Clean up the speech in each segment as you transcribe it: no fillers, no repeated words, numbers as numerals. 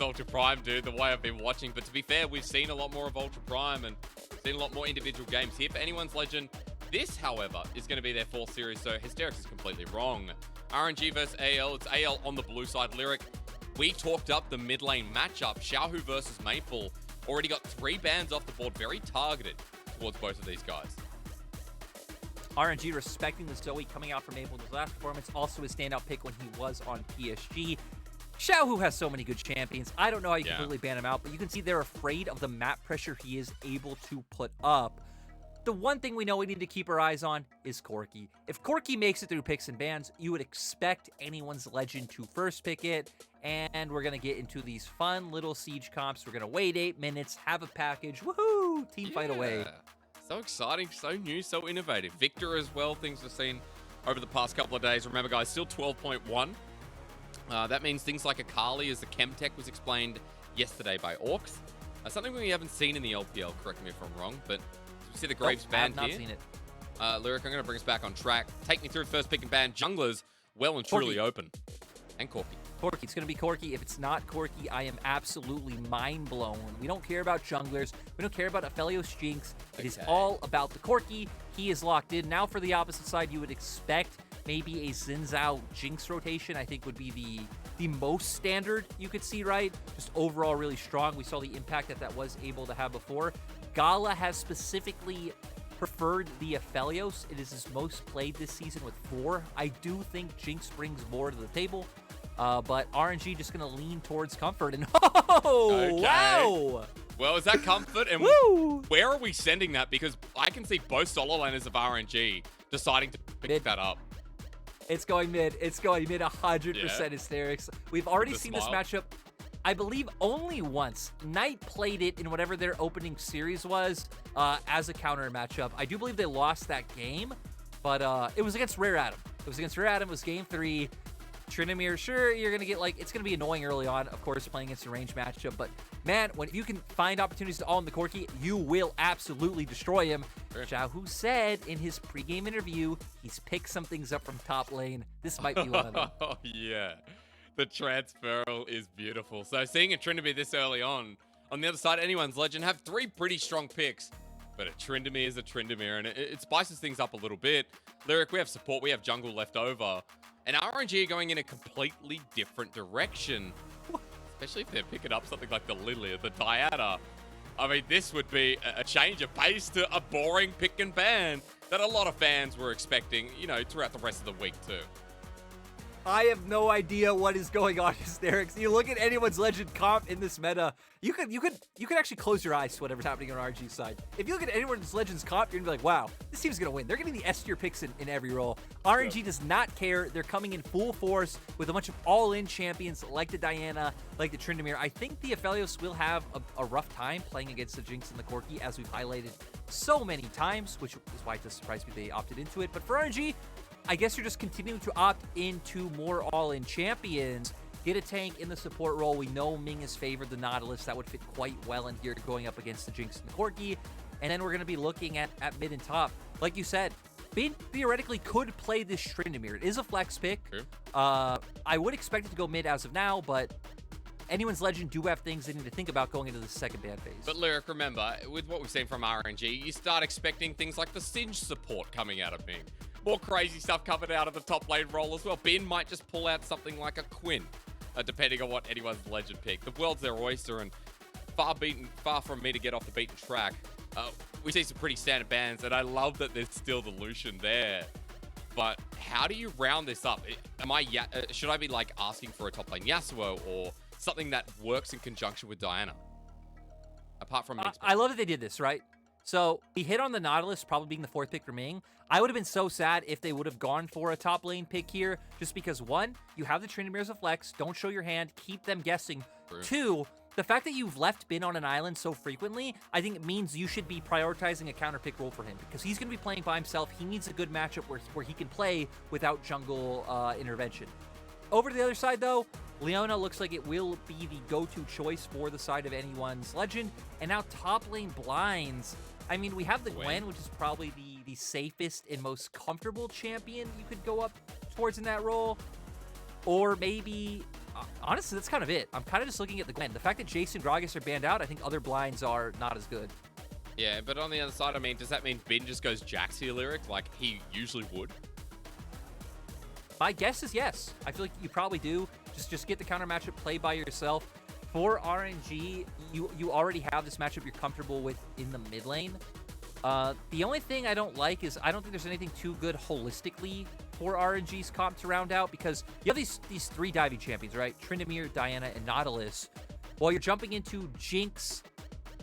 Ultra Prime, dude, the way I've been watching. But to be fair, we've seen a lot more of Ultra Prime and seen a lot more individual games here for Anyone's Legend. This, however, is going to be their fourth series, so Hysterics is completely wrong. RNG versus AL. It's AL on the blue side. Lyric, we talked up the mid lane matchup. Xiaohu versus Maple. Already got 3 bans off the board. Very targeted towards both of these guys. RNG respecting the Zoe coming out from Maple in his last performance. Also his standout pick when he was on PSG. Xiaohu has so many good champions. I don't know how you completely ban him out, but you can see they're afraid of the map pressure he is able to put up. The one thing we know we need to keep our eyes on is Corki. If Corki makes it through picks and bans, you would expect Anyone's Legend to first pick it, and we're going to get into these fun little siege comps. We're going to wait 8 minutes, have a package, woohoo, team fight away. So exciting, so new, so innovative. Victor as well, things we've seen over the past couple of days. Remember, guys, still 12.1. That means things like Akali, as the Chemtech was explained yesterday by Orcs. Something we haven't seen in the LPL, correct me if I'm wrong, but you see the Graves band here. I have not seen it. Lyric, I'm going to bring us back on track. Take me through first pick and ban. Junglers, well and truly open. And Corki. Corki. It's going to be Corki. If it's not Corki, I am absolutely mind blown. We don't care about junglers. We don't care about Aphelios Jinx. It is all about the Corki. He is locked in. Now for the opposite side, you would expect maybe a Xin Zhao Jinx rotation, I think would be the most standard you could see, right? Just overall really strong. We saw the impact that was able to have before. Gala has specifically preferred the Aphelios. It is his most played this season with 4. I do think Jinx brings more to the table, but RNG just going to lean towards comfort. And wow! Well, is that comfort? And where are we sending that? Because I can see both solo laners of RNG deciding to pick that up. It's going mid. It's going mid 100% Hysterics. We've already seen this matchup, I believe, only once. Knight played it in whatever their opening series was as a counter matchup. I do believe they lost that game, but it was against Rare Adam. It was against Rare Adam. It was game 3. Tryndamere, sure, you're going to get, it's going to be annoying early on, of course, playing against a range matchup. But, man, if you can find opportunities to all in the Corki, you will absolutely destroy him. Sure. Xiaohu said in his pregame interview, he's picked some things up from top lane. This might be one of them. Oh, yeah. The transferal is beautiful. So, seeing a Tryndamere this early on the other side, Anyone's Legend have 3 pretty strong picks. But a Tryndamere is a Tryndamere, and it spices things up a little bit. Lyric, we have support, we have jungle left over. And RNG are going in a completely different direction. Especially if they're picking up something like the Lily or the Diana. I mean, this would be a change of pace to a boring pick and ban that a lot of fans were expecting, throughout the rest of the week too. I have no idea what is going on, Hysterics. You look at Anyone's Legend comp in this meta, you could actually close your eyes to whatever's happening on RNG's side. If you look at Anyone's Legend's comp, you're gonna be like, wow, this team's gonna win. They're getting the S tier picks in every role. RNG does not care. They're coming in full force with a bunch of all-in champions like the Diana, like the Tryndamere. I think the Aphelios will have a rough time playing against the Jinx and the Corki, as we've highlighted so many times, which is why it does surprise me they opted into it. But for RNG, I guess you're just continuing to opt into more all-in champions. Get a tank in the support role. We know Ming has favored the Nautilus. That would fit quite well in here going up against the Jinx and the Corki. And then we're going to be looking at mid and top. Like you said, Bin theoretically could play this Tryndamere. It is a flex pick. True. I would expect it to go mid as of now, but Anyone's Legend do have things they need to think about going into the second ban phase. But Lyric, remember, with what we've seen from RNG, you start expecting things like the Singe support coming out of Ming. More crazy stuff coming out of the top lane role as well. Bin might just pull out something like a Quinn, depending on what Anyone's Legend pick. The world's their oyster, and far from me to get off the beaten track. We see some pretty standard bans, and I love that there's still the Lucian there. But how do you round this up? Should I be asking for a top lane Yasuo or something that works in conjunction with Diana? Apart from I love that they did this, right? So we hit on the Nautilus probably being the 4th pick for Ming. I would have been so sad if they would have gone for a top lane pick here, just because 1, you have the Tryndamere as a flex, don't show your hand, keep them guessing. True. 2, the fact that you've left Bin on an island so frequently, I think it means you should be prioritizing a counter pick role for him, because he's going to be playing by himself. He needs a good matchup where he can play without jungle intervention. Over to the other side, though, Leona looks like it will be the go-to choice for the side of Anyone's Legend. And now top lane blinds. I mean, we have the Gwen, which is probably the safest and most comfortable champion you could go up towards in that role. Or maybe, honestly, that's kind of it. I'm kind of just looking at the Gwen. The fact that Jason Gragas are banned out, I think other blinds are not as good. Yeah, but on the other side, I mean, does that mean Bin just goes Jax here, Lyric, like he usually would? My guess is yes. I feel like you probably do. Just get the counter matchup, play by yourself. For RNG, you already have this matchup you're comfortable with in the mid lane. The only thing I don't like is I don't think there's anything too good holistically for RNG's comp to round out, because you have these three diving champions, right? Tryndamere, Diana, and Nautilus. While you're jumping into Jinx,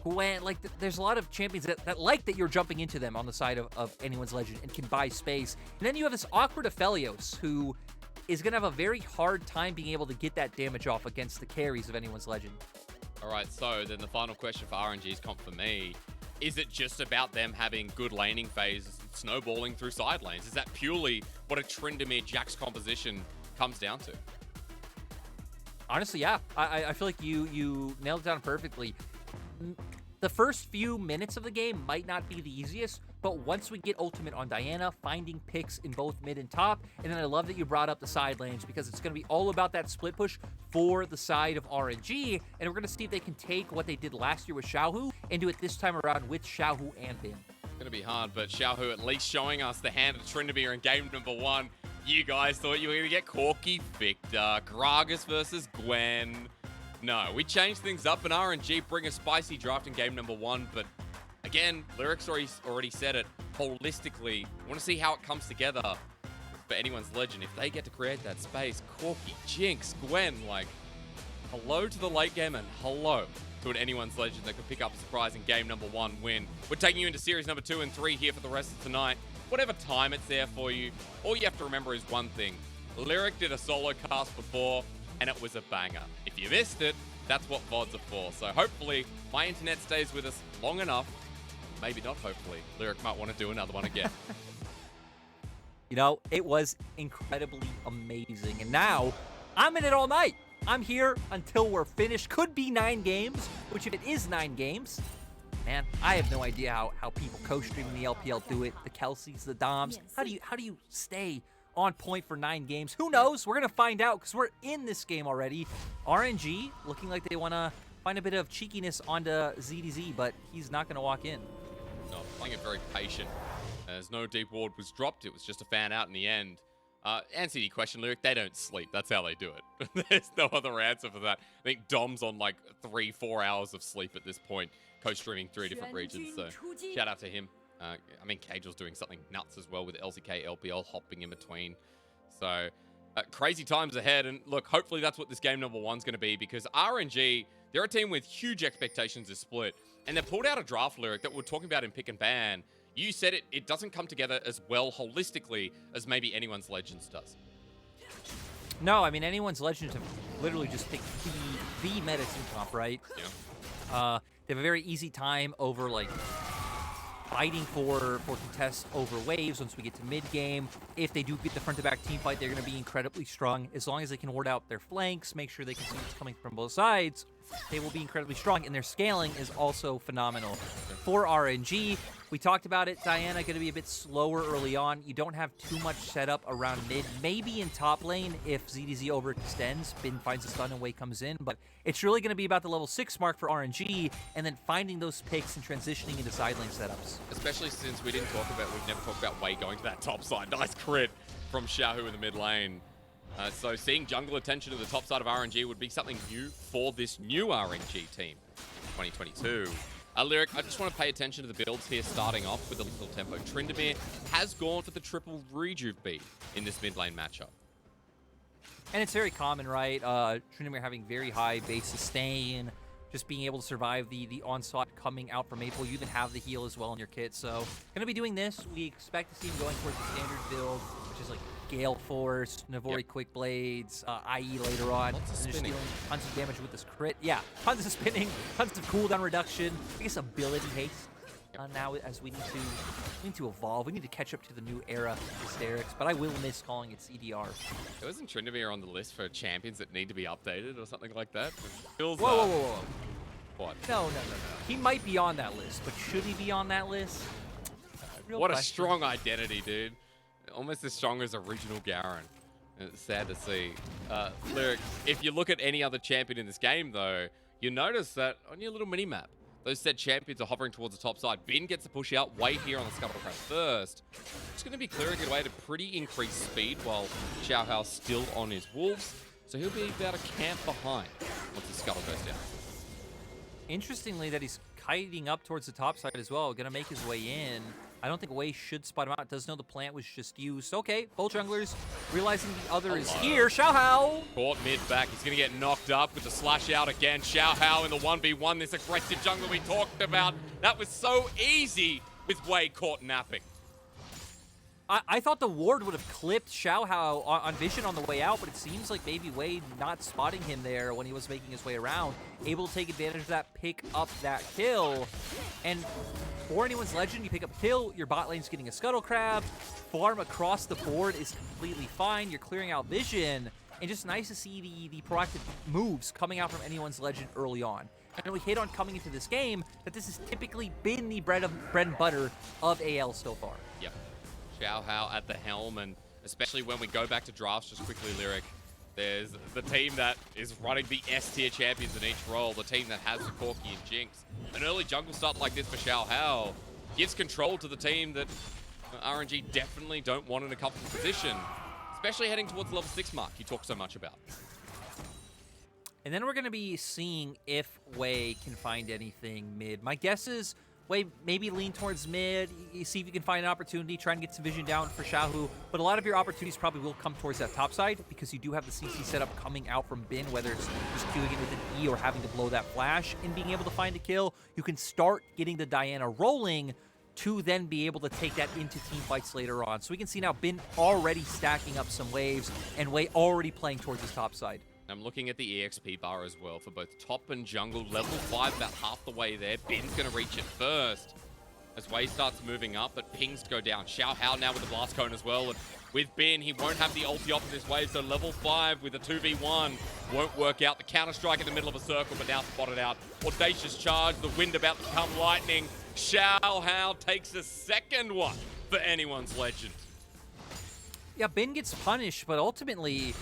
Gwen, like there's a lot of champions that like that you're jumping into them on the side of anyone's legend and can buy space. And then you have this awkward Aphelios who is going to have a very hard time being able to get that damage off against the carries of anyone's legend. All right, so then the final question for RNG's comp for me, is it just about them having good laning phases, snowballing through side lanes? Is that purely what a Tryndamere Jax composition comes down to? Honestly, yeah. I feel like you nailed it down perfectly. The first few minutes of the game might not be the easiest, but once we get ultimate on Diana, finding picks in both mid and top, and then I love that you brought up the side lanes, because it's going to be all about that split push for the side of RNG, and we're going to see if they can take what they did last year with Xiaohu and do it this time around with Xiaohu and Bin. It's going to be hard, but Xiaohu at least showing us the hand of Tryndamere in game number 1. You guys thought you were going to get Corki Victor, Gragas versus Gwen. No, we changed things up, and RNG bring a spicy draft in game number 1, but again, Lyric's already said it. Holistically, I want to see how it comes together for anyone's legend. If they get to create that space, Corki, Jinx, Gwen, like, hello to the late game and hello to an anyone's legend that could pick up a surprising game number 1 win. We're taking you into series number 2 and 3 here for the rest of tonight. Whatever time it's there for you, all you have to remember is one thing. Lyric did a solo cast before, and it was a banger. If you missed it, that's what VODs are for. So hopefully my internet stays with us long enough. Maybe not hopefully. Lyric might want to do another one again. You know, it was incredibly amazing. And now I'm in it all night. I'm here until we're finished. Could be 9 games, which if it is 9 games, man, I have no idea how people co-streaming the LPL do it. The Kelseys, the Doms. How do you stay on point for 9 games? Who knows? We're going to find out because we're in this game already. RNG looking like they want to find a bit of cheekiness onto ZDZ, but he's not going to walk in. No, playing it very patient. As no deep ward was dropped, it was just a fan out in the end. Answer your question, Lyric, they don't sleep. That's how they do it. There's no other answer for that. I think Dom's on like 3-4 hours of sleep at this point, co-streaming 3 different regions, so shout out to him. I mean, Cagel's doing something nuts as well with LCK, LPL, hopping in between. So, crazy times ahead. And look, hopefully that's what this game number 1's going to be, because RNG, they're a team with huge expectations to split. And they pulled out a draft, Lyric, that we're talking about in Pick and Ban. You said it doesn't come together as well holistically as maybe anyone's Legends does. No, I mean, anyone's Legends have literally just picked the meta team comp, right? Yeah. They have a very easy time over, like, fighting for contests over waves once we get to mid-game. If they do get the front-to-back team fight, they're going to be incredibly strong. As long as they can ward out their flanks, make sure they can see what's coming from both sides, they will be incredibly strong, and their scaling is also phenomenal. For RNG, we talked about it, Diana going to be a bit slower early on. You don't have too much setup around mid. Maybe in top lane if ZDZ overextends, Bin finds a stun and Wei comes in, but it's really going to be about the level 6 mark for RNG, and then finding those picks and transitioning into side lane setups. Especially since we've never talked about Wei going to that top side. Nice crit from Xiaohu in the mid lane. So seeing jungle attention to the top side of RNG would be something new for this new RNG team, 2022. Lyric, I just want to pay attention to the builds here, starting off with a little tempo. Tryndamere has gone for the triple rejuve beat in this mid lane matchup. And it's very common, right? Tryndamere having very high base sustain, just being able to survive the onslaught coming out from Maple. You even have the heal as well in your kit. So going to be doing this. We expect to see him going towards the standard build, which is like Gale Force, Navori Quick Blades, IE later on. Lots of and spinning. Just dealing tons of damage with this crit. Yeah, tons of spinning, tons of cooldown reduction. I guess ability haste. Now as we need to evolve, we need to catch up to the new era of hysterics, but I will miss calling it CDR. Wasn't Tryndamere on the list for champions that need to be updated or something like that? It feels, Whoa. What? No. He might be on that list, but should he be on that list? What a strong identity, dude. Almost as strong as original Garen. It's sad to see. Lyric, if you look at any other champion in this game, though, you notice that on your little mini-map, those said champions are hovering towards the top side. Bin gets a push out way here on the Scuttle Crab first. It's going to be clearing it away at a pretty increased speed while Xiaohao's still on his wolves. So he'll be about a camp behind once the Scuttle goes down. Interestingly that he's kiting up towards the top side as well, gonna make his way in. I don't think Wei should spot him out. Does know the plant was just used. Okay, both junglers realizing the other is here. Xiaohao! Caught mid back. He's going to get knocked up with the slash out again. Xiaohao in the 1v1. This aggressive jungler we talked about. That was so easy with Wei caught napping. I thought the ward would have clipped Xiaohao on vision on the way out, but it seems like maybe Wei not spotting him there when he was making his way around. Able to take advantage of that, pick up that kill. And for anyone's legend, you pick up a kill, your bot lane's getting a Scuttle Crab, farm across the board is completely fine, you're clearing out vision, and just nice to see the proactive moves coming out from anyone's legend early on. And we hit on coming into this game that this has typically been the bread and butter of AL so far. Yep. Xiaohao at the helm, and especially when we go back to drafts, just quickly, Lyric, there's the team that is running the S-tier champions in each role, the team that has the Corki and Jinx. An early jungle start like this for Xiaohao gives control to the team that RNG definitely don't want in a comfortable position, especially heading towards the level 6 mark you talk so much about. And then we're going to be seeing if Wei can find anything mid. My guess is Wei maybe lean towards mid, you see if you can find an opportunity, try and get some vision down for Xiaohu. But a lot of your opportunities probably will come towards that top side because you do have the CC setup coming out from Bin, whether it's just queuing it with an E or having to blow that flash and being able to find a kill. You can start getting the Diana rolling to then be able to take that into team fights later on. So we can see now Bin already stacking up some waves and Wei already playing towards his top side. I'm looking at the EXP bar as well for both top and jungle. Level 5, about half the way there. Bin's going to reach it first as Wei starts moving up, but pings go down. Xiaohao now with the blast cone as well. And with Bin, he won't have the ulti off of this wave, so level 5 with a 2v1 won't work out. The counter-strike in the middle of a circle, but now spotted out. Audacious charge, the wind about to come lightning. Xiaohao takes a second one for anyone's legend. Yeah, Bin gets punished, but ultimately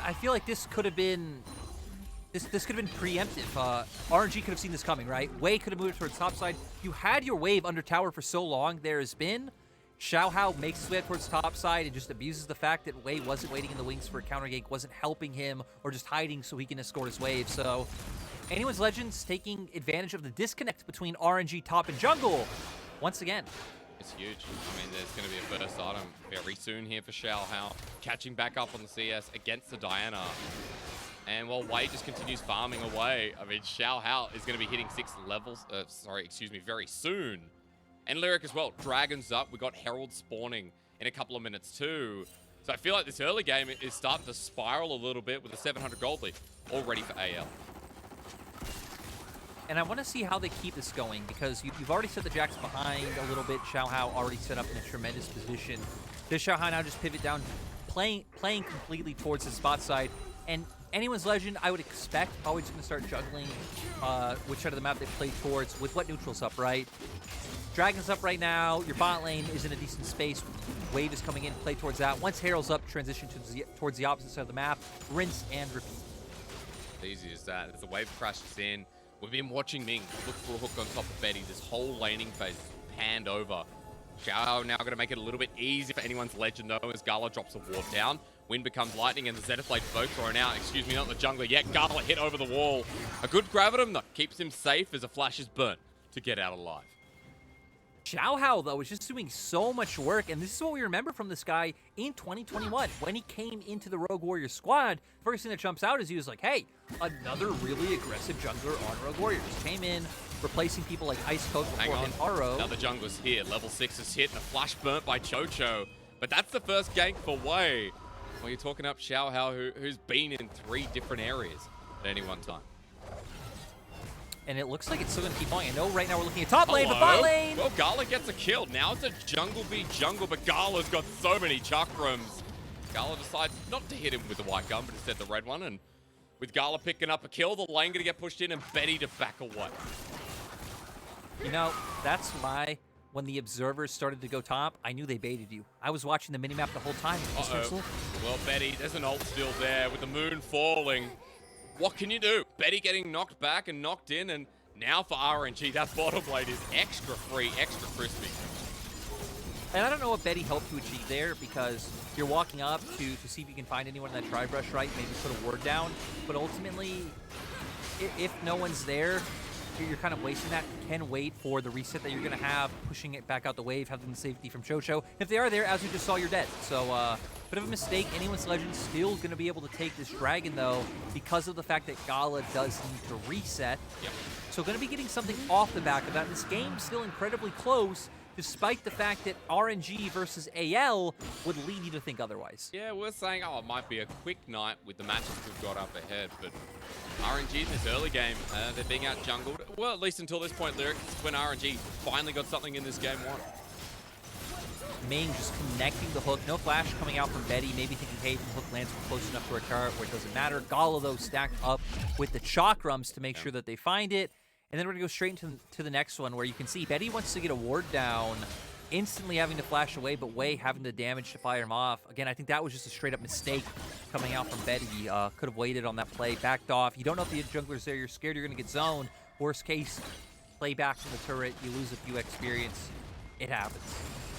I feel like this could have been this could have been preemptive. RNG could have seen this coming, right? Wei could have moved towards top side. You had your wave under tower for so long. There has been Xiaohao makes his way towards top side and just abuses the fact that Wei wasn't waiting in the wings for a counter gank, wasn't helping him, or just hiding so he can escort his wave. So anyone's legends taking advantage of the disconnect between RNG top and jungle once again. It's huge. I mean, there's going to be a first item very soon here for Xiaohao. Catching back up on the CS against the Diana. And while Wei just continues farming away, I mean, Xiaohao is going to be hitting 6 levels, very soon. And Lyric as well. Dragons up. We got Herald spawning in a couple of minutes too. So I feel like this early game is starting to spiral a little bit with a 700 gold lead already for AL. And I want to see how they keep this going because you've already set the Jax behind a little bit. Xiaohao already set up in a tremendous position. Does Xiaohao now just pivot down, playing completely towards his spot side? And anyone's legend, I would expect, always going to start juggling which side of the map they play towards with what neutral's up, right? Dragon's up right now. Your bot lane is in a decent space. Wave is coming in, play towards that. Once Herald's up, transition towards the opposite side of the map. Rinse and repeat. Easy as that. As the wave crashes in, we've been watching Ming look for a hook on top of Betty. This whole laning phase is panned over. Xiao now going to make it a little bit easy for anyone's legend, though, as Gala drops a ward down. Wind becomes lightning, and the Zenith Blade both thrown out. Excuse me, not the jungler yet. Gala hit over the wall. A good gravitum, though, keeps him safe as a flash is burnt to get out alive. Xiaohao, though, was just doing so much work, and this is what we remember from this guy in 2021. When he came into the Rogue Warrior squad, the first thing that jumps out is he was like, hey, another really aggressive jungler on Rogue Warriors. Came in, replacing people like Ice Coach before him, Aro. Now the jungler's here. Level 6 is hit, and a flash burnt by Chocho. But that's the first gank for Wei. Well, you're talking up Xiaohao, who's been in 3 different areas at any one time. And it looks like it's still going to keep going. I know right now we're looking at top lane, but bot lane! Well, Gala gets a kill. Now it's a jungle v jungle, but Gala's got so many chakrams. Gala decides not to hit him with the white gun, but instead the red one. And with Gala picking up a kill, the lane going to get pushed in and Betty to back away. You know, that's my when the observers started to go top, I knew they baited you. I was watching the minimap the whole time. Well, Betty, there's an ult still there with the moon falling. What can you do? Betty getting knocked back and knocked in, and now for RNG, that bottom lane is extra free, extra crispy. And I don't know what Betty hoped to achieve there, because you're walking up to see if you can find anyone in that tri-brush, right? Maybe put a ward down. But ultimately, if no one's there, you're kind of wasting that. You can wait for the reset that you're going to have, pushing it back out the wave, having the safety from Chocho. If they are there, as you just saw, you're dead. So, bit of a mistake. Anyone's Legend still going to be able to take this Dragon, though, because of the fact that Gala does need to reset. Yep. So going to be getting something off the back of that. This game's still incredibly close, despite the fact that RNG versus AL would lead you to think otherwise. Yeah, we're saying, oh, it might be a quick night with the matches we've got up ahead, but RNG in this early game, they're being out jungled. Well, at least until this point, Lyric, when RNG finally got something in this game one. Ming just connecting the hook. No flash coming out from Betty. Maybe thinking, hey, the hook lands close enough to her turret where it doesn't matter. Gala, though, stacked up with the chakrams to make sure that they find it. And then we're going to go straight into the next one, where you can see Betty wants to get a ward down, instantly having to flash away, but Wei having the damage to fire him off. Again, I think that was just a straight-up mistake coming out from Betty. Could have waited on that play, backed off. You don't know if the jungler's there. You're scared you're going to get zoned. Worst case, play back from the turret. You lose a few experience. It happens.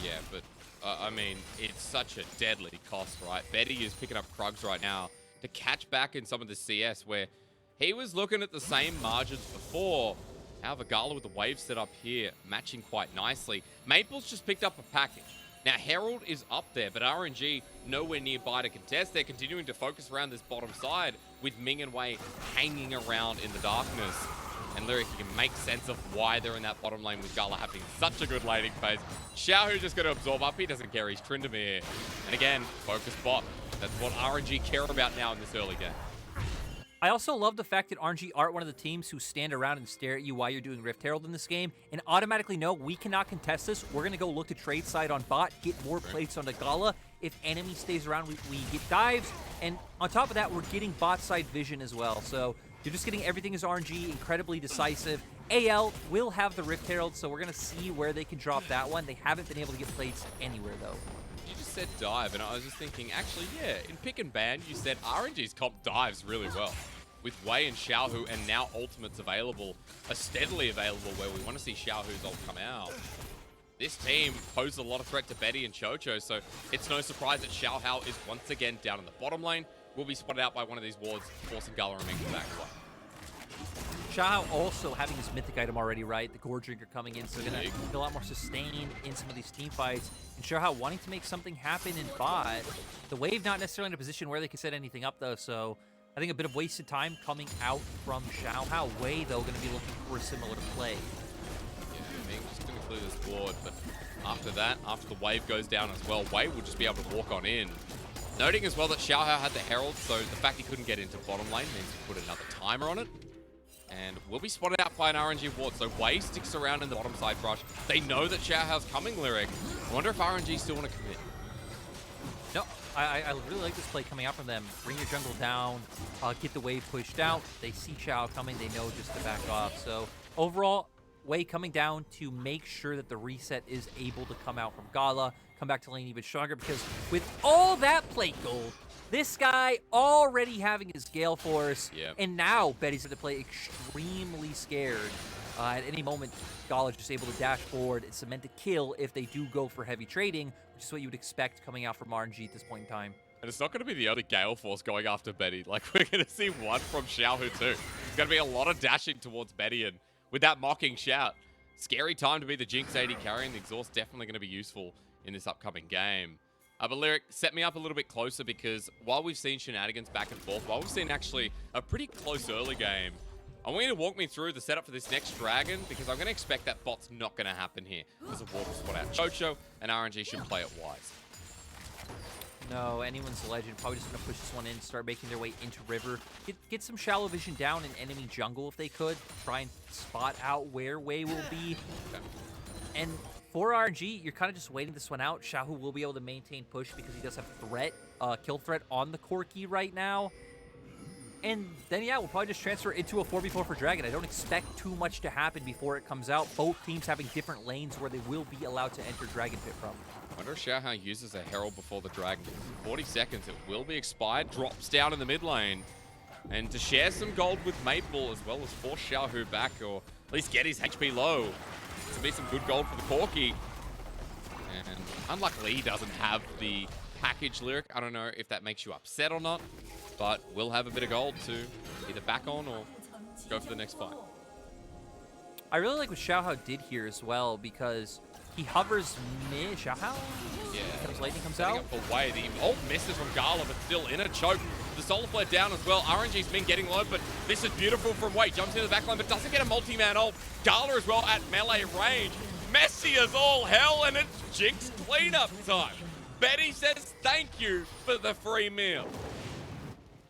Yeah, but, I mean, it's such a deadly cost, right? Betty is picking up Krugs right now to catch back in some of the CS where he was looking at the same margins before. However, Gala with the wave set up here, matching quite nicely. Maple's just picked up a package. Now, Herald is up there, but RNG nowhere nearby to contest. They're continuing to focus around this bottom side with Ming and Wei hanging around in the darkness. And Lyric, you can make sense of why they're in that bottom lane with Gala having such a good laning phase. Xiaohu just going to absorb up. He doesn't care. He's Tryndamere. And again, focus bot. That's what RNG care about now in this early game. I also love the fact that RNG aren't one of the teams who stand around and stare at you while you're doing Rift Herald in this game and automatically know we cannot contest this. We're going to go look to trade side on bot, get more plates onto Gala. If enemy stays around, we get dives. And on top of that, we're getting bot side vision as well. So you're just getting everything as RNG, incredibly decisive. AL will have the Rift Herald, so we're going to see where they can drop that one. They haven't been able to get plates anywhere, though. You just said dive, and I was just thinking, actually, yeah, in pick and ban, you said RNG's comp dives really well. With Wei and Xiaohu, and now ultimates available, are steadily available where we want to see Xiaohu's ult come out. This team poses a lot of threat to Betty and Chocho, so it's no surprise that Xiaohu is once again down in the bottom lane. Will be spotted out by one of these wards, forcing Gala and Ming to back away. Xiao also having his mythic item already, right? The Gore Drinker coming in, so going to be a lot more sustained in some of these team fights. And Xiao wanting to make something happen in bot. The wave not necessarily in a position where they can set anything up, though, so I think a bit of wasted time coming out from Xiao. Wei, though, going to be looking for a similar play. Yeah, Ming just going to clear this board, but after that, after the wave goes down as well, Wei will just be able to walk on in. Noting as well that Xiao had the Herald, so the fact he couldn't get into bottom lane means he put another timer on it. And will be spotted out by an RNG ward, so Wei sticks around in the bottom side rush. They know that Xiao's coming, Lyric. I wonder if RNG still want to commit. No, I really like this play coming out from them. Bring your jungle down, get the wave pushed out. They see Xiao coming, they know just to back off. So overall, Wei coming down to make sure that the reset is able to come out from Gala, come back to lane even stronger, because with all that plate gold, this guy already having his Gale Force, and now Betty's at the play extremely scared. At any moment, Gala is just able to dash forward and cement a kill if they do go for heavy trading, which is what you would expect coming out from RNG at this point in time. And it's not going to be the only Gale Force going after Betty. Like, we're going to see one from Xiaohu too. It's going to be a lot of dashing towards Betty, and with that mocking shout, scary time to be the Jinx AD carry, and the exhaust definitely going to be useful in this upcoming game. But Lyric, set me up a little bit closer, because while we've seen shenanigans back and forth, while we've seen actually a pretty close early game, I want you to walk me through the setup for this next Dragon, because I'm going to expect that bot's not going to happen here. There's a ward will spot out Chocho, and RNG should play it wise. No, anyone's Legend. Probably just going to push this one in, start making their way into River. Get some shallow vision down in enemy jungle if they could. Try and spot out where Wei will be. Okay. And for RNG, you're kind of just waiting this one out. Xiaohu will be able to maintain push because he does have threat, kill threat on the Corki right now. And then, yeah, we'll probably just transfer into a 4v4 for Dragon. I don't expect too much to happen before it comes out. Both teams having different lanes where they will be allowed to enter Dragon Pit from. I wonder if Xiaohao uses a Herald before the Dragon. 40 seconds, it will be expired. Drops down in the mid lane. And to share some gold with Maple, as well as force Xiaohu back, or at least get his HP low. To be some good gold for the Corki. And unluckily, he doesn't have the package lyric. I don't know if that makes you upset or not, but we'll have a bit of gold to either back on or go for the next fight. I really like what Xiaohao did here as well, because he hovers mid. Xiaohao? Yeah. Comes lightning comes Setting out. up for Wei. The ult misses from Gala, but still in a choke. The solar flare down as well. RNG's been getting low, but this is beautiful from Wei. Jumps into the backline, but doesn't get a multi-man ult. Gala as well at melee range. Messy as all hell, and it's Jinx cleanup time. Betty says thank you for the free meal.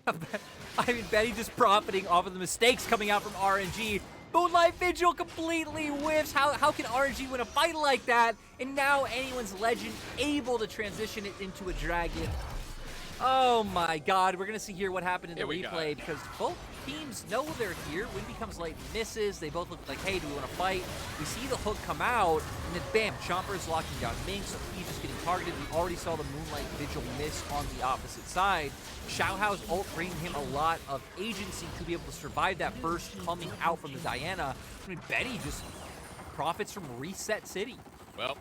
I mean, Betty just profiting off of the mistakes coming out from RNG. Moonlight Vigil completely whiffs. How can RNG win a fight like that? And now anyone's legend able to transition it into a dragon. Oh my god, we're gonna see here what happened in the replay, because both teams know they're here. When becomes light misses, they both look like, hey, do we want to fight? We see the hook come out, and then bam, Chomper's locking down Ming, so he's just getting targeted. We already saw the Moonlight Vigil miss on the opposite side. Xiaohao's ult bringing him a lot of agency to be able to survive that burst coming out from the Diana. I mean, Betty just profits from Reset City. Well,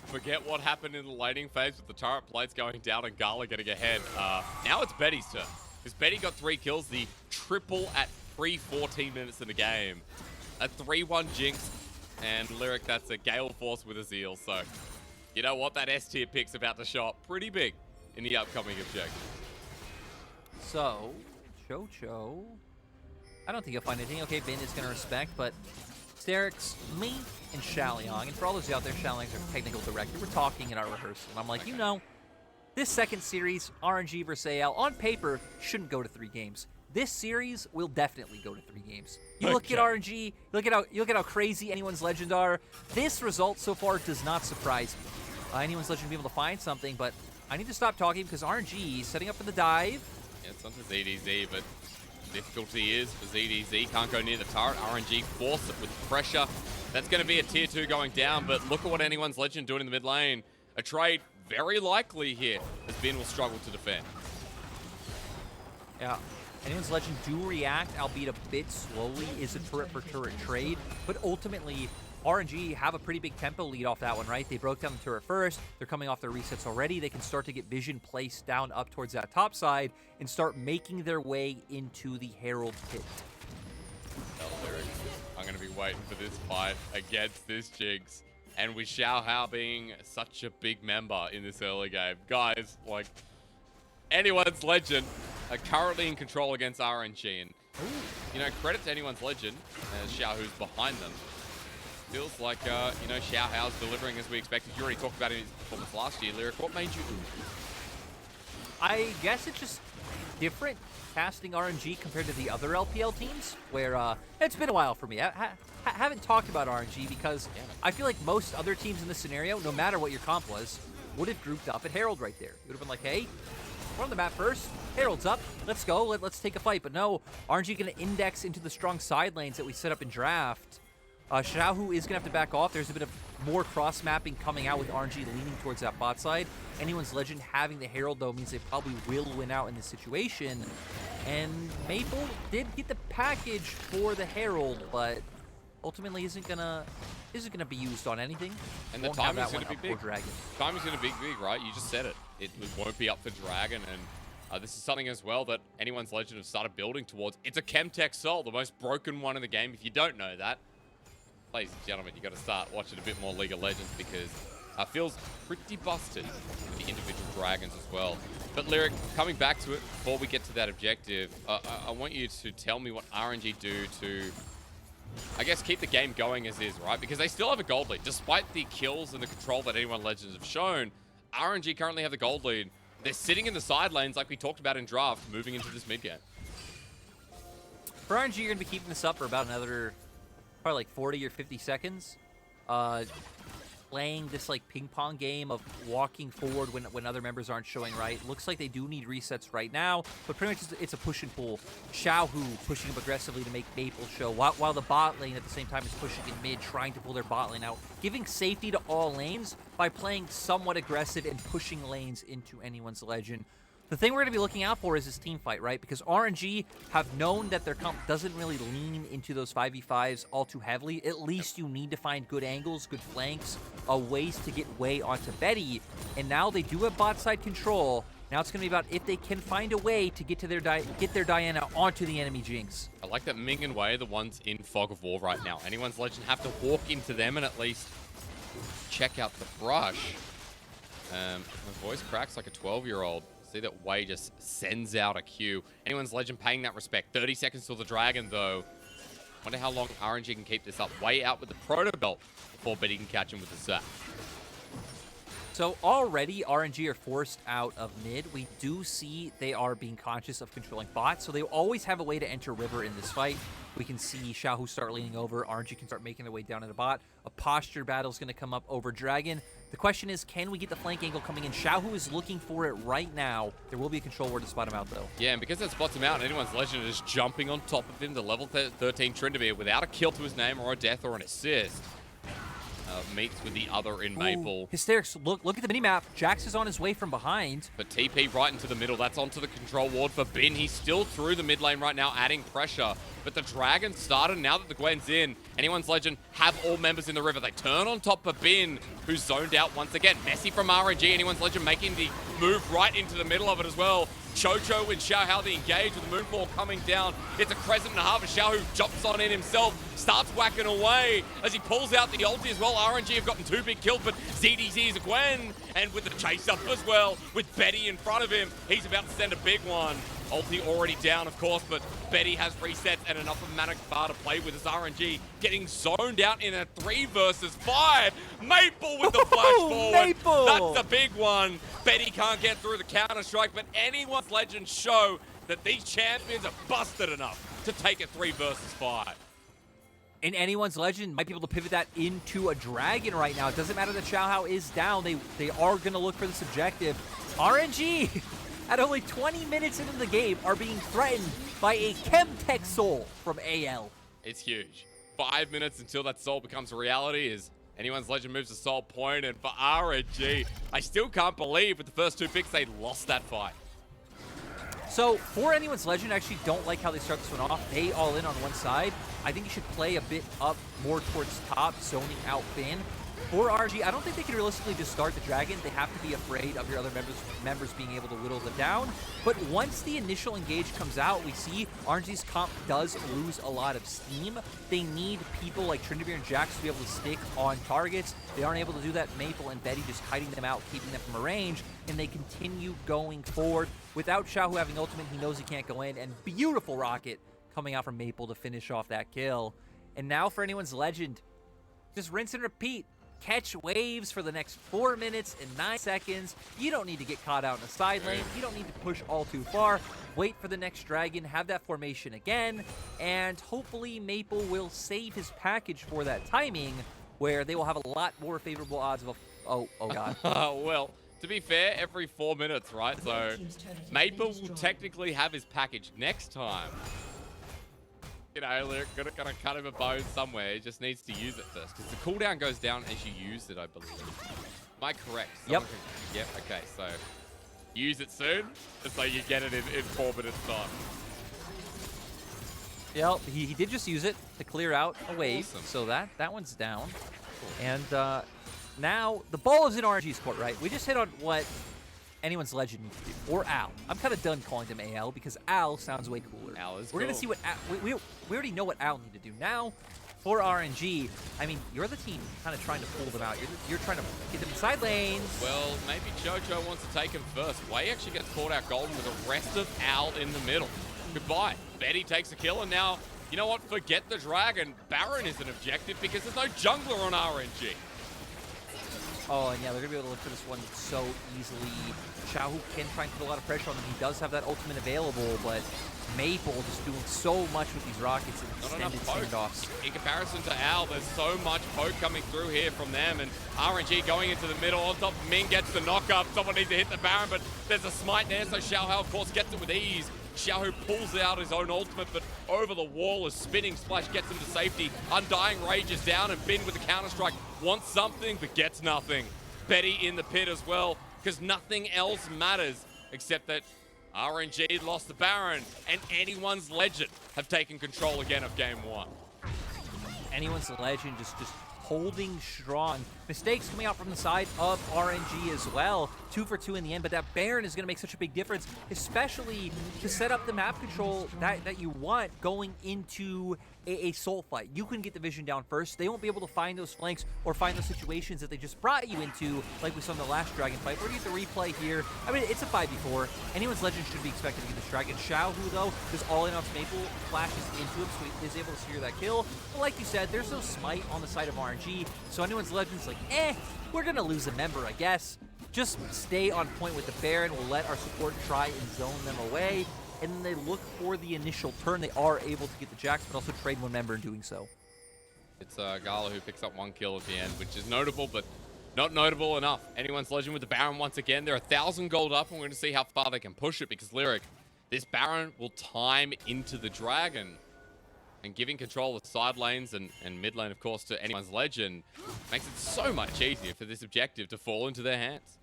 forget what happened in the laning phase with the turret plates going down and Gala getting ahead. Now it's Betty's turn. Because Betty got 3 kills, the triple at 14 minutes in the game. A 3-1 Jinx, and Lyric, that's a Gale Force with a Zeal. So, you know what? That S tier pick's about to show up pretty big in the upcoming objective. So, Cho. I don't think he'll find anything. Okay, Bin is going to respect, but Sterix, me, and Xiaoliang, and for all those out there, Xiaoliang's our technical director. We're talking in our rehearsal, and I'm like, you know, this second series, RNG versus AL, on paper, shouldn't go to 3 games. This series will definitely go to 3 games. You look at RNG, look at how crazy anyone's legend are. This result so far does not surprise me. Anyone's legend will be able to find something, but I need to stop talking because RNG is setting up for the dive. Yeah, it's onto ZDZ, but difficulty is for ZDZ. Can't go near the turret. RNG force it with pressure. That's going to be a tier 2 going down, but look at what anyone's legend doing in the mid lane. A trade very likely here, as Ben will struggle to defend. Yeah. Anyone's legend do react, albeit a bit slowly, is a turret for turret trade, but ultimately RNG have a pretty big tempo lead off that one, right? They broke down the turret first. They're coming off their resets already. They can start to get vision placed down up towards that top side and start making their way into the Herald pit. I'm going to be waiting for this fight against this Jinx. And with Xiaohao being such a big member in this early game. Guys, like, anyone's legend are currently in control against RNG. And, you know, credit to anyone's legend, as Xiaohu's behind them. Feels like, you know, Xiaohao's delivering as we expected. You already talked about his performance last year, Lyric. What made you I guess it's just different casting RNG compared to the other LPL teams, where it's been a while for me. I haven't talked about RNG because I feel like most other teams in this scenario, no matter what your comp was, would have grouped up at Herald right there. It would have been like, hey, we're on the map first. Herald's up. Let's go. Let's take a fight. But no, RNG going to index into the strong side lanes that we set up in draft. Xiaohu is going to have to back off. There's a bit of more cross-mapping coming out with RNG leaning towards that bot side. Anyone's legend having the Herald, though, means they probably will win out in this situation. And Maple did get the package for the Herald, but ultimately isn't gonna be used on anything. And the timing's going to be big. Timing's going to be big, right? You just said it. It won't be up for Dragon, and this is something as well that anyone's legend have started building towards. It's a Chemtech Soul, the most broken one in the game. If you don't know that, ladies and gentlemen, you got to start watching a bit more League of Legends because it feels pretty busted with the individual dragons as well. But Lyric, coming back to it, before we get to that objective, I want you to tell me what RNG do to, I guess, keep the game going as is, right? Because they still have a gold lead. Despite the kills and the control that Anyone Legends have shown, RNG currently have the gold lead. They're sitting in the side lanes like we talked about in draft, moving into this mid game. For RNG, you're going to be keeping this up for about another, probably like 40 or 50 seconds. playing this like ping pong game of walking forward when other members aren't showing right. Looks like they do need resets right now, but pretty much it's a push and pull. Xiaohu pushing up aggressively to make Maple show, while the bot lane at the same time is pushing in mid, trying to pull their bot lane out, giving safety to all lanes by playing somewhat aggressive and pushing lanes into anyone's legend. The thing we're going to be looking out for is this team fight, right? Because RNG have known that their comp doesn't really lean into those 5v5s all too heavily. At least you need to find good angles, good flanks, ways to get way onto Betty. And now they do have bot side control. Now it's going to be about if they can find a way to get to their Diana onto the enemy Jinx. I like that Ming and Wei are the ones in Fog of War right now. Anyone's Legend have to walk into them and at least check out the brush. My voice cracks like a 12-year-old. See that Wei just sends out a Q. Anyone's Legend paying that respect. 30 seconds till the Dragon, though. Wonder how long RNG can keep this up. Wei out with the Proto Belt before Betty can catch him with the Zap. So already RNG are forced out of mid. We do see they are being conscious of controlling bots, so they always have a way to enter river in this fight. We can see Xiaohu start leaning over. RNG can start making their way down to the bot. A posture battle is going to come up over Dragon. The question is, can we get the flank angle coming in? Xiaohu is looking for it right now. There will be a control ward to spot him out, though. Yeah, and because that spots him out, anyone's Legend is jumping on top of him, the level 13 Tryndamere, without a kill to his name or a death or an assist. Meets with the other in Maple. Ooh, hysterics. Look at the minimap. Jax is on his way from behind. But TP right into the middle. That's onto the control ward for Bin. He's still through the mid lane right now, adding pressure. But the Dragon started. Now that the Gwen's in, anyone's Legend have all members in the river. They turn on top of Bin, who's zoned out once again. Messy from RNG. Anyone's Legend making the move right into the middle of it as well. Chocho and Xiao the engage with the Moonfall coming down. It's a crescent and a half, and Xiao jumps on in himself, starts whacking away as he pulls out the ulti as well. RNG have gotten 2 big kills, but ZDZ is a Gwen, and with the chase up as well, with Betty in front of him, he's about to send a big one. Ulti already down, of course, but Betty has resets and enough of Manic Bar to play with his RNG, getting zoned out in a 3 versus 5. Maple with the flash forward. Maple! That's a big one. Betty can't get through the counter-strike, but anyone's Legend show that these champions are busted enough to take a 3 versus 5. And anyone's Legend might be able to pivot that into a Dragon right now. It doesn't matter that Xiaohao is down. They are going to look for this objective. RNG, at only 20 minutes into the game, are being threatened by a Chemtech Soul from AL. It's huge. 5 minutes until that Soul becomes a reality is anyone's Legend moves to Soul Point, and for RNG, I still can't believe with the first 2 picks, they lost that fight. So, for anyone's Legend, I actually don't like how they start this one off. They all in on one side. I think you should play a bit up more towards top, zoning out Finn. For RNG, I don't think they can realistically just start the Dragon. They have to be afraid of your other members being able to whittle them down. But once the initial engage comes out, we see RNG's comp does lose a lot of steam. They need people like Tryndamere and Jax to be able to stick on targets. They aren't able to do that. Maple and Betty just hiding them out, keeping them from a range, and they continue going forward. Without Xiaohu having ultimate, he knows he can't go in, and beautiful rocket coming out from Maple to finish off that kill. And now for anyone's Legend, just rinse and repeat. Catch waves for the next 4 minutes and 9 seconds. You don't need to get caught out in a side lane. You don't need to push all too far. Wait for the next Dragon, have that formation again, and hopefully Maple will save his package for that timing where they will have a lot more favorable odds of a... Oh God. Well, to be fair, every 4 minutes, right? So Maple will technically have his package next time. You know, they're gonna cut him a bone somewhere. He just needs to use it first, because the cooldown goes down as you use it, I believe. Am I correct? Yep. Yep, okay, so use it soon, just so you get it in 4 minutes time. Yeah, he did just use it to clear out a wave, Awesome. so that one's down. Cool. And now the ball is in RNG's court, right? We just hit on what anyone's Legend needs to do, or Al. I'm kind of done calling him AL because Al sounds way cooler. Al is We're cool. gonna see what we already know what Al need to do now. For RNG, I mean, you're the team kind of trying to pull them out. You're trying to get them in side lanes. Well, maybe Chocho wants to take him first. Wei actually gets caught out golden with the rest of Al in the middle. Goodbye. Betty takes a kill, and now, you know what? Forget the Dragon. Baron is an objective because there's no jungler on RNG. Oh, and yeah, they're going to be able to look for this one so easily. Xiaohu can try and put a lot of pressure on him. He does have that ultimate available, but Maple just doing so much with these rockets and extended standoffs. In comparison to Al, there's so much poke coming through here from them, and RNG going into the middle. On top, Ming gets the knock-up. Someone needs to hit the Baron, but there's a smite there, so Xiaohu, of course, gets it with ease. Xiaohu pulls out his own ultimate, but over the wall, a spinning splash gets him to safety. Undying Rage is down, and Bin with the counter-strike wants something, but gets nothing. Betty in the pit as well, because nothing else matters, except that RNG lost the Baron, and Anyone's Legend have taken control again of Game 1. Anyone's Legend just holding strong. Mistakes coming out from the side of RNG as well. 2 for 2 in the end, but that Baron is going to make such a big difference, especially to set up the map control that you want going into a soul fight. You can get the vision down first. They won't be able to find those flanks or find those situations that they just brought you into, like we saw in the last Dragon fight. We're going to get the replay here. I mean, it's a 5v4. Anyone's Legend should be expected to get this Dragon. Xiaohu, though, is all in on Maple, flashes into him, so he is able to secure that kill. But like you said, there's no smite on the side of RNG, so Anyone's Legend's like, we're going to lose a member, I guess. Just stay on point with the Baron. We'll let our support try and zone them away. And then they look for the initial turn. They are able to get the Jax, but also trade one member in doing so. It's Gala who picks up 1 kill at the end, which is notable, but not notable enough. Anyone's Legend with the Baron once again. They're 1,000 gold up, and we're going to see how far they can push it, because Lyric, this Baron will time into the Dragon. And giving control of side lanes and mid lane, of course, to Anyone's Legend makes it so much easier for this objective to fall into their hands.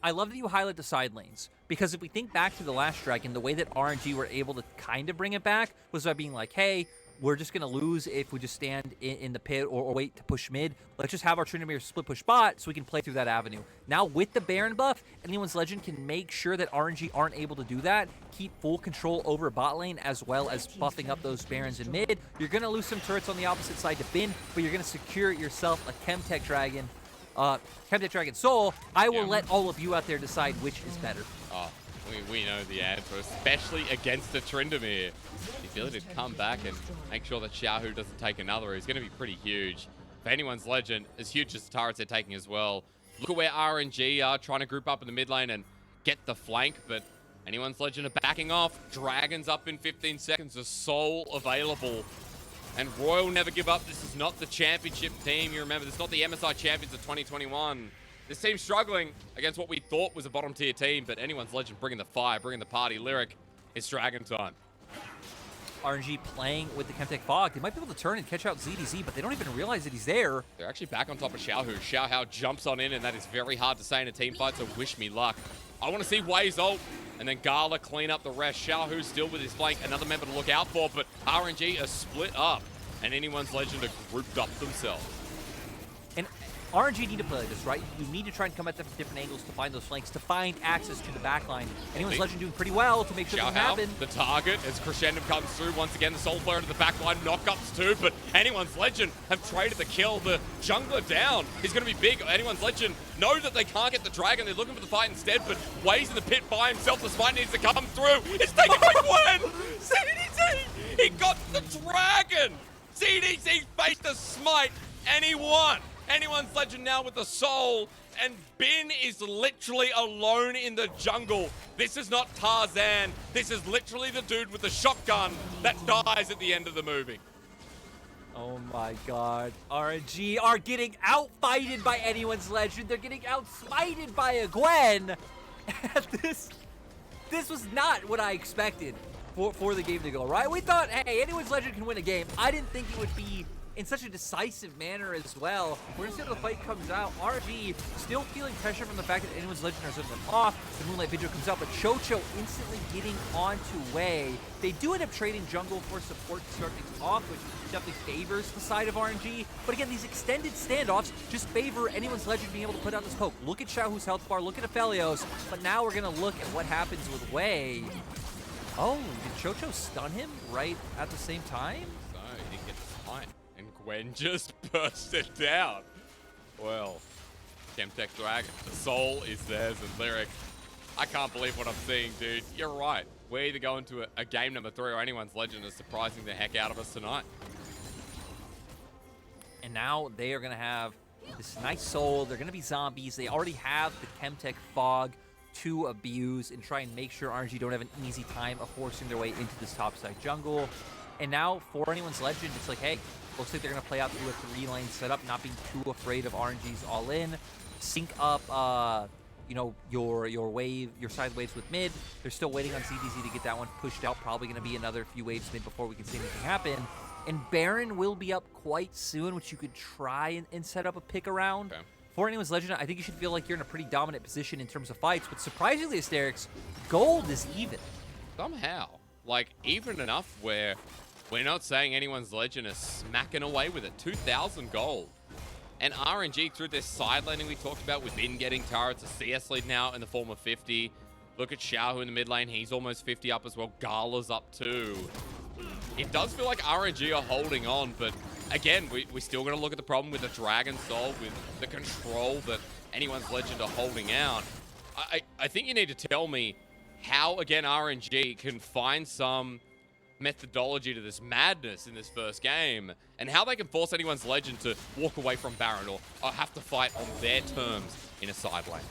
I love that you highlight the side lanes, because if we think back to the last Dragon, the way that RNG were able to kind of bring it back was by being like, hey, we're just going to lose if we just stand in the pit or wait to push mid. Let's just have our Tryndamere split push bot so we can play through that avenue. Now with the Baron buff, Anyone's Legend can make sure that RNG aren't able to do that, keep full control over bot lane as well as buffing up those Barons in mid. You're going to lose some turrets on the opposite side to Bin, but you're going to secure yourself a Chemtech Dragon. Chemtech Dragon Soul. I will let all of you out there decide which is better. Oh, we know the answer, especially against the Tryndamere. The ability to come back and make sure that Xiaohu doesn't take another is going to be pretty huge. For Anyone's Legend, as huge as the turrets they're taking as well. Look at where RNG are trying to group up in the mid lane and get the flank, but Anyone's Legend are backing off. Dragons up in 15 seconds, a Soul available. And Royal never give up. This is not the championship team. You remember, this is not the MSI champions of 2021. This team's struggling against what we thought was a bottom tier team, but Anyone's Legend bringing the fire, bringing the party. Lyric, it's Dragon time. RNG playing with the Chemtech Fog. They might be able to turn and catch out ZDZ, but they don't even realize that he's there. They're actually back on top of Xiaohu. Xiaohu jumps on in, and that is very hard to say in a team fight, so wish me luck. I want to see Wei's ult, and then Gala clean up the rest. Xiaohu still with his flank, another member to look out for, but RNG are split up, and Anyone's Legend are grouped up themselves. And RNG need to play like this, right? You need to try and come at them from different angles to find those flanks, to find access to the backline. Anyone's Legend doing pretty well to make sure that doesn't happen. The target as Crescendo comes through. Once again, the Soul Flare to the backline, knockups too, but Anyone's Legend have traded the kill. The jungler down is going to be big. Anyone's Legend know that they can't get the Dragon. They're looking for the fight instead, but Wei's in the pit by himself. The smite needs to come through. It's taken by Gwen! CDC! He got the Dragon! CDC faced the smite, and he won! Anyone's Legend now with the Soul, and Bin is literally alone in the jungle. This is not Tarzan. This is literally the dude with the shotgun that dies at the end of the movie. Oh my god. RNG are getting outfighted by Anyone's Legend. They're getting outsmited by a Gwen. This was not what I expected for the game to go, right? We thought, hey, Anyone's Legend can win a game. I didn't think it would be in such a decisive manner as well. We're gonna see how the fight comes out. RNG still feeling pressure from the fact that Anyone's Legend are sending them off. The Moonlight Vigil comes out, but Chocho instantly getting onto Wei. They do end up trading jungle for support to start things off, which definitely favors the side of RNG. But again, these extended standoffs just favor Anyone's Legend being able to put out this poke. Look at Xiaohu's health bar, look at Aphelios, but now we're gonna look at what happens with Wei. Oh, did Chocho stun him right at the same time? So, he didn't get the fight. And Gwen just bursted down. Well, Chemtech Dragon, the Soul is theirs, and Lyric, I can't believe what I'm seeing, dude. You're right. We're either going to a game number 3 or Anyone's Legend is surprising the heck out of us tonight. And now they are going to have this nice soul. They're going to be zombies. They already have the Chemtech Fog to abuse and try and make sure RNG don't have an easy time of forcing their way into this topside jungle. And now, for anyone's legend, it's like, hey, looks like they're going to play out through a 3-lane setup, not being too afraid of RNG's all-in. Sync up, you know, your side waves with mid. They're still waiting on CDZ to get that one pushed out. Probably going to be another few waves mid before we can see anything happen. And Baron will be up quite soon, which you could try and set up a pick around. Okay. For anyone's legend, I think you should feel like you're in a pretty dominant position in terms of fights. But surprisingly, Asterix, gold is even. Somehow. Like, even enough where we're not saying anyone's legend is smacking away with it. 2,000 gold. And RNG, through this side laning we talked about, with Bin getting turrets, a CS lead now in the form of 50. Look at Xiaohu in the mid lane. He's almost 50 up as well. Gala's up too. It does feel like RNG are holding on, but again, we're still going to look at the problem with the Dragon Soul, with the control that anyone's legend are holding out. I think you need to tell me how, again, RNG can find some methodology to this madness in this first game, and how they can force anyone's legend to walk away from Baron or have to fight on their terms in a side lane.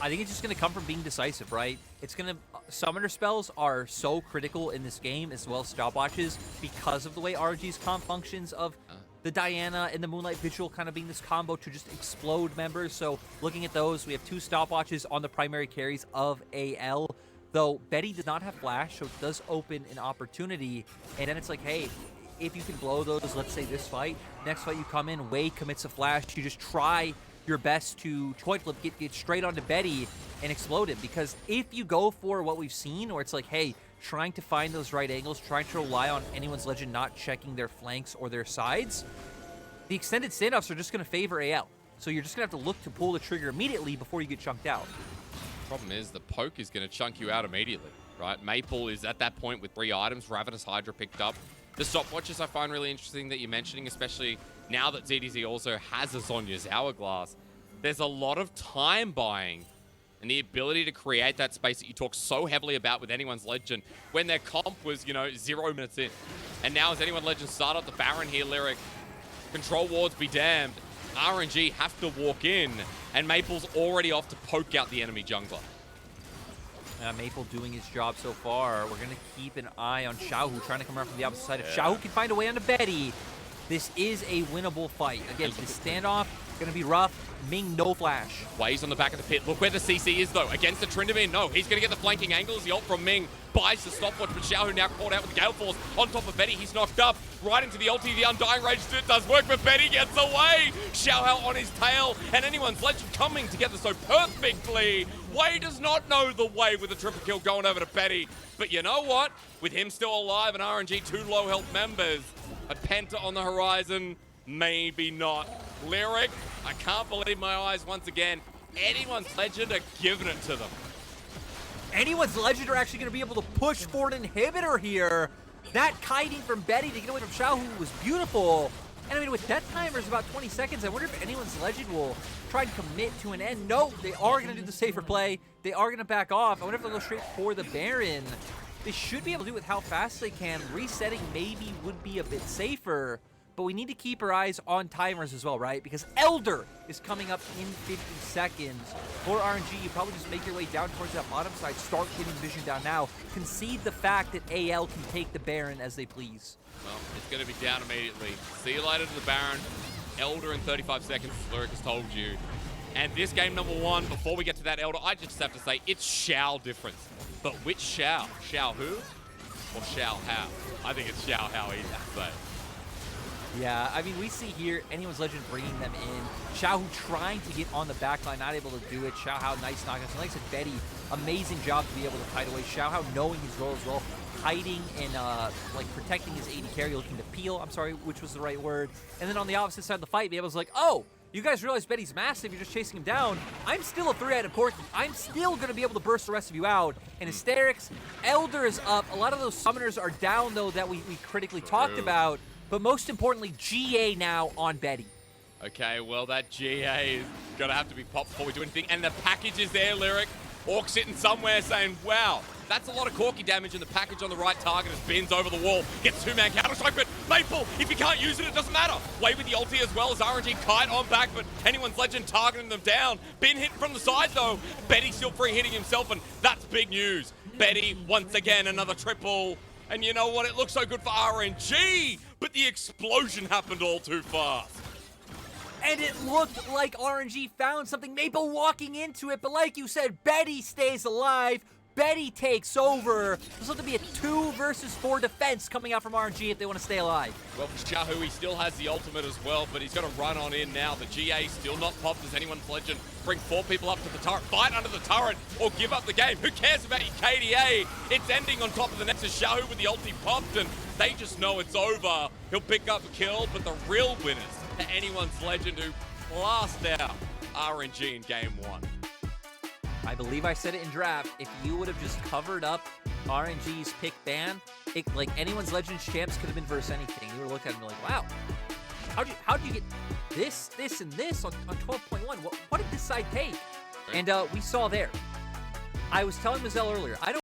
I think it's just going to come from being decisive, right? It's going to... Summoner spells are so critical in this game, as well as stopwatches, because of the way RNG's comp functions of the Diana and the Moonlight Vigil kind of being this combo to just explode members. So looking at those, we have 2 stopwatches on the primary carries of AL. Though Betty does not have flash, so it does open an opportunity. And then it's like, hey, if you can blow those, let's say this fight, next fight you come in, Wei commits a flash, you just try your best to coin flip, get straight onto Betty and explode it. Because if you go for what we've seen, where it's like, hey, trying to find those right angles, trying to rely on anyone's legend not checking their flanks or their sides, the extended standoffs are just going to favor AL. So you're just going to have to look to pull the trigger immediately before you get chunked out. Problem is, the poke is going to chunk you out immediately, right? Maple is at that point with 3 items. Ravenous Hydra picked up. The stopwatches I find really interesting that you're mentioning, especially now that ZDZ also has a Zhonya's Hourglass. There's a lot of time buying and the ability to create that space that you talk so heavily about with anyone's legend when their comp was, you know, 0 minutes in. And now as anyone legend start up the Baron here, Lyric, control wards be damned. RNG have to walk in, and Maple's already off to poke out the enemy jungler. Maple doing his job so far. We're going to keep an eye on Xiaohu trying to come around from the opposite side. If Xiaohu can find a way onto Betty, this is a winnable fight. Again, this standoff going to be rough. Ming, no flash. Wei's on the back of the pit. Look where the CC is, though. Against the Tryndamere, no. He's going to get the flanking angles. The ult from Ming buys the stopwatch, but Xiaohu now caught out with the Gale Force on top of Betty. He's knocked up. Right into the ulti. The Undying Rage does work, but Betty gets away. Xiaohu on his tail, and anyone's legend coming together so perfectly. Wei does not know the way with a triple kill going over to Betty. But you know what? With him still alive and RNG 2 low health members, a Penta on the horizon, maybe not. Lyric, I can't believe my eyes once again. Anyone's legend are giving it to them. Anyone's legend are actually going to be able to push for an inhibitor here. That kiting from Betty to get away from Xiaohu was beautiful. And I mean, with death timers about 20 seconds, I wonder if anyone's legend will try and commit to an end. No, they are going to do the safer play. They are going to back off. I wonder if they'll go straight for the Baron. They should be able to do it with how fast they can. Resetting maybe would be a bit safer. But we need to keep our eyes on timers as well, right? Because Elder is coming up in 50 seconds. For RNG, you probably just make your way down towards that bottom side, start getting vision down now. Concede the fact that AL can take the Baron as they please. Well, it's going to be down immediately. See you later to the Baron. Elder in 35 seconds, as Lyric has told you. And this game number 1, before we get to that Elder, I just have to say, it's Xiao difference. But which Xiao? Xiao who? Or Xiao how? I think it's Xiao how easy to say. Yeah, I mean, we see here anyone's legend bringing them in. Xiaohu trying to get on the back line, not able to do it. Xiaohu, nice knockouts. And like I said, Betty, amazing job to be able to kite away. Xiaohu knowing his role as well, hiding and like protecting his AD carry, looking to peel, I'm sorry, which was the right word. And then on the opposite side of the fight, be able to like, oh, you guys realize Betty's massive, you're just chasing him down. I'm still a 3-headed Corki. I'm still going to be able to burst the rest of you out. And Hysterics, Elder is up. A lot of those summoners are down, though, that we critically talked about. But most importantly, GA now on Betty. Okay, well, that GA is going to have to be popped before we do anything. And the package is there, Lyric. Orc sitting somewhere saying, wow, that's a lot of Corki damage, and the package on the right target as Bin's over the wall. Gets 2-man counter-strike, but Maple, if you can't use it, it doesn't matter. Way with the ulti as well as RNG Kite on back, but anyone's legend targeting them down. Been hit from the side though. Betty still free hitting himself, and that's big news. Betty, once again, another triple. And you know what? It looks so good for RNG, but the explosion happened all too fast. And it looked like RNG found something, Maple walking into it, but like you said, Betty stays alive. Betty takes over. This looks to be a 2 versus 4 defense coming out from RNG if they want to stay alive. Well, for Shahu, he still has the ultimate as well, but he's got to run on in now. The GA still not popped as anyone's legend. Bring 4 people up to the turret, fight under the turret, or give up the game. Who cares about your KDA? It's ending on top of the Nexus. Shahu with the ulti popped, and they just know it's over. He'll pick up a kill, but the real winners are anyone's legend who blast out RNG in Game 1. I believe I said it in draft. If you would have just covered up RNG's pick ban, like anyone's Legends champs could have been versus anything. You would have looked at it and be like, wow, how'd you get this, and this on 12.1? What did this side take? And we saw there. I was telling Mazel earlier, I don't